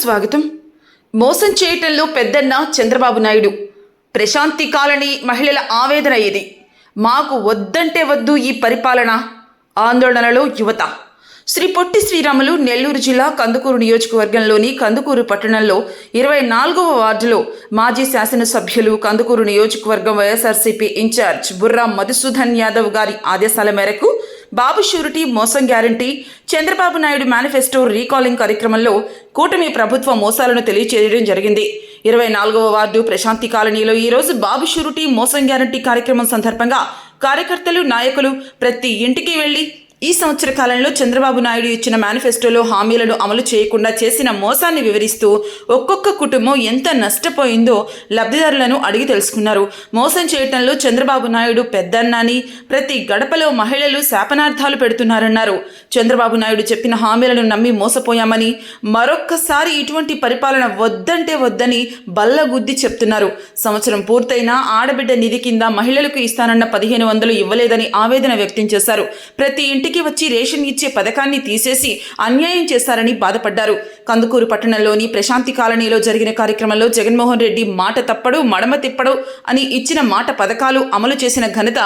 స్వాగతం. మోసం చేయటంలో పెద్దన్న చంద్రబాబు నాయుడు. ప్రశాంతి కాలనీ మహిళల ఆవేదన ఇది. మాకు వద్దంటే వద్దు ఈ పరిపాలన. ఆందోళనలో యువత. శ్రీ పొట్టి శ్రీరాములు నెల్లూరు జిల్లా కందుకూరు నియోజకవర్గంలోని కందుకూరు పట్టణంలో 24వ వార్డులో మాజీ శాసనసభ్యులు కందుకూరు నియోజకవర్గం వైఎస్ఆర్సీపీ ఇన్ఛార్జ్ బుర్రా మధుసూదన్ యాదవ్ గారి ఆదేశాల మేరకు బాబు షూరిటీ మోసం guarantee, Chandrababu Naidu manifesto recalling కార్యక్రమంలో కూటమి ప్రభుత్వ మోసాలను తెలియజేయడం జరిగింది. 24వ వార్డు ప్రశాంతి కాలనీలో ఈరోజు బాబు షూరిటీ మోసం గ్యారంటీ కార్యక్రమం సందర్భంగా కార్యకర్తలు, నాయకులు ప్రతి ఇంటికి వెళ్లి ఈ సంవత్సర కాలంలో చంద్రబాబు నాయుడు ఇచ్చిన మేనిఫెస్టోలో హామీలను అమలు చేయకుండా చేసిన మోసాన్ని వివరిస్తూ ఒక్కొక్క కుటుంబం ఎంత నష్టపోయిందో లబ్ధిదారులను అడిగి తెలుసుకున్నారు. మోసం చేయటంలో చంద్రబాబు నాయుడు పెద్దన్నాని, ప్రతి గడపలో మహిళలు శాపనార్థాలు పెడుతున్నారన్నారు. చంద్రబాబు నాయుడు చెప్పిన హామీలను నమ్మి మోసపోయామని, మరొక్కసారి ఇటువంటి పరిపాలన వద్దంటే వద్దని బల్లగుద్ది చెప్తున్నారు. సంవత్సరం పూర్తయినా ఆడబిడ్డ నిధి కింద మహిళలకు ఇస్తానన్న 1500 ఇవ్వలేదని ఆవేదన వ్యక్తం చేశారు. ప్రతి ఇంటికి వచ్చి రేషన్ ఇచ్చే పథకాన్ని తీసేసి అన్యాయం చేశారని బాధపడ్డారు. కందుకూరు పట్టణంలోని ప్రశాంతి కాలనీలో జరిగిన కార్యక్రమంలో జగన్మోహన్ రెడ్డి మాట తప్పడు, మడమ తిప్పడు అని ఇచ్చిన మాట పథకాలు అమలు చేసిన ఘనత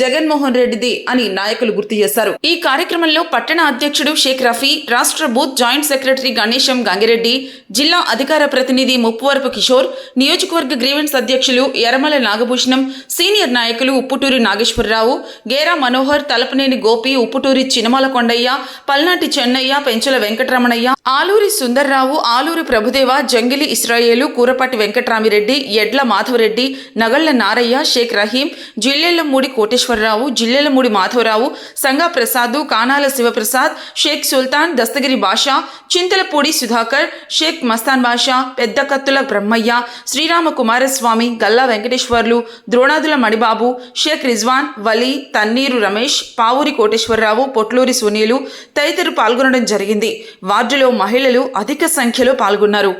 జగన్మోహన్ రెడ్డిది అని నాయకులు గుర్తు చేశారు. ఈ కార్యక్రమంలో పట్టణ అధ్యక్షుడు షేక్ రఫీ, రాష్ట్ర బూత్ జాయింట్ సెక్రటరీ గణేశం గంగిరెడ్డి, జిల్లా అధికార ప్రతినిధి ముప్పువరపు కిషోర్, నియోజకవర్గ గ్రీవెన్స్ అధ్యక్షులు ఎర్రమల నాగభూషణం, సీనియర్ నాయకులు ఉప్పుటూరి నాగేశ్వరరావు, గేరా మనోహర్, తలపనేని గోపి, ఉప్పుటూరి చినమల కొండయ్య, పల్నాటి చెన్నయ్య, పెంచల వెంకటరమణయ్య, ఆలూరి సుందర్రావు, ఆలూరి ప్రభుదేవ, జంగిలి ఇస్రాయేలు, కూరపాటి వెంకటరామిరెడ్డి, ఎడ్ల మాధవరెడ్డి, నగళ్ల నారయ్య, షేక్ రహీం, జిల్లెళ్లమూడి కోటేశ్వరరావు, జిల్లెళ్లమూడి మాధవరావు, సంగా ప్రసాద్, కానాల శివప్రసాద్, షేక్ సుల్తాన్, దస్తగిరి బాషా, చింతలపూడి సుధాకర్, షేక్ మస్తాన్ బాషా, పెద్ద కత్తుల బ్రహ్మయ్య, శ్రీరామ కుమారస్వామి, గల్లా వెంకటేశ్వర్లు, ద్రోణాదుల మణిబాబు, షేక్ రిజ్వాన్, వలి, తన్నీరు రమేష్, పావూరి కోటేశ్వరరావు, పొట్లూరి సునీలు తదితరులు పాల్గొనడం జరిగింది. వార్డులో మహిళలు అధిక సంఖ్యలో పాల్గొన్నారు.